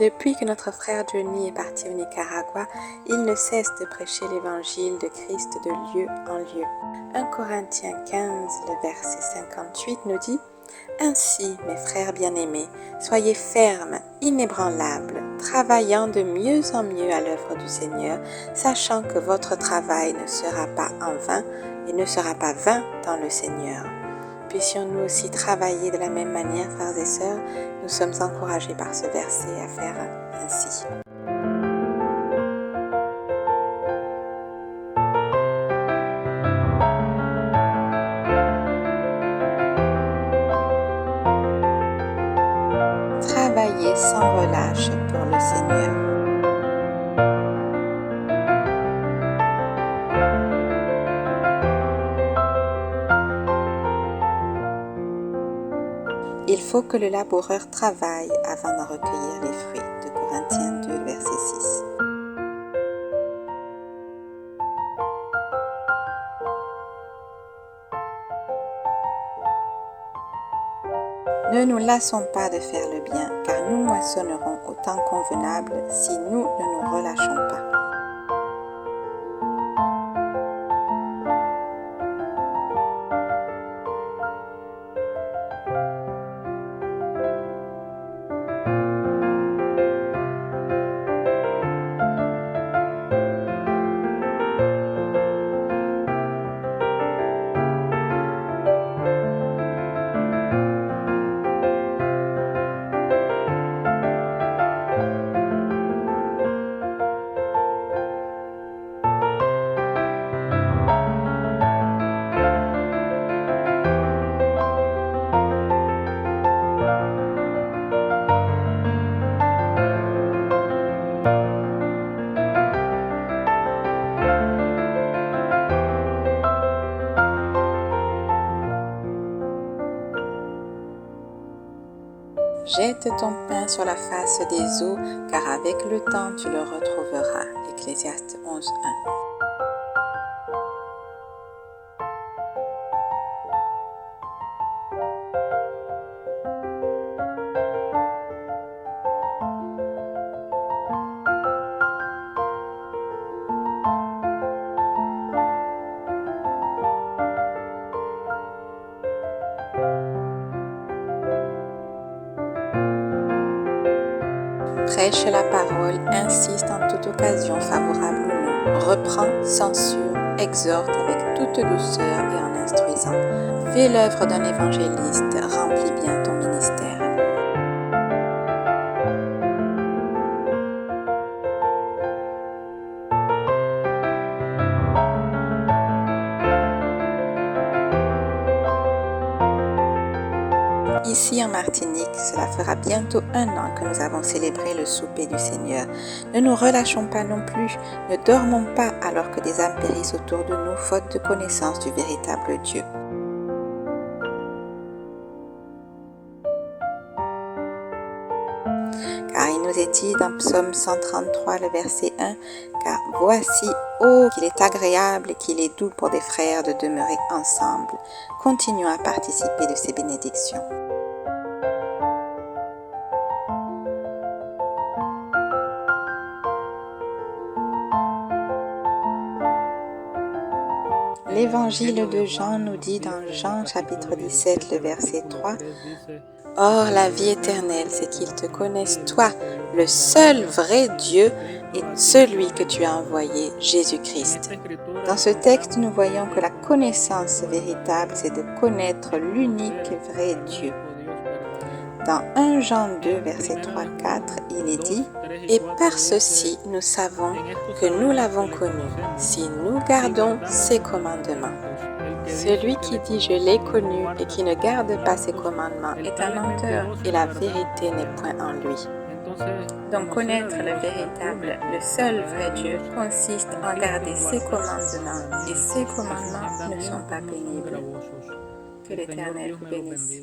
Depuis que notre frère Johnny est parti au Nicaragua, il ne cesse de prêcher l'évangile de Christ de lieu en lieu. 1 Corinthiens 15, le verset 58 nous dit « Ainsi, mes frères bien-aimés, soyez fermes, inébranlables, travaillant de mieux en mieux à l'œuvre du Seigneur, sachant que votre travail ne sera pas en vain et ne sera pas vain dans le Seigneur. » Puissions-nous aussi travailler de la même manière, frères et sœurs, nous sommes encouragés par ce verset à faire ainsi. Travailler sans relâche pour le Seigneur. Il faut que le laboureur travaille avant d'en recueillir les fruits. De Corinthiens 2, verset 6. Ne nous lassons pas de faire le bien, car nous moissonnerons au temps convenable si nous ne nous relâchons pas. Jette ton pain sur la face des eaux, car avec le temps tu le retrouveras. Ecclésiaste 11, 1. Prêche la parole, insiste en toute occasion favorable ou non, reprend, censure, exhorte avec toute douceur et en instruisant. Fais l'œuvre d'un évangéliste, remplis bien ton ministère. Ici en Martinique, cela fera bientôt 1 an que nous avons célébré le souper du Seigneur. Ne nous relâchons pas non plus, ne dormons pas alors que des âmes périssent autour de nous, faute de connaissance du véritable Dieu. Car il nous est dit dans Psaume 133, le verset 1, « Car voici, ô qu'il est agréable et qu'il est doux pour des frères de demeurer ensemble. » Continuons à participer de ces bénédictions. L'évangile de Jean nous dit dans Jean chapitre 17, le verset 3, « Or la vie éternelle, c'est qu'ils te connaissent toi, le seul vrai Dieu et celui que tu as envoyé, Jésus-Christ. » Dans ce texte, nous voyons que la connaissance véritable, c'est de connaître l'unique vrai Dieu. Dans 1 Jean 2, verset 3-4, il est dit « Et par ceci, nous savons que nous l'avons connu, si nous gardons ses commandements. Celui qui dit « Je l'ai connu » et qui ne garde pas ses commandements est un menteur, et la vérité n'est point en lui. » Donc connaître le véritable, le seul vrai Dieu, consiste en garder ses commandements, et ses commandements ne sont pas pénibles. Que l'Éternel vous bénisse.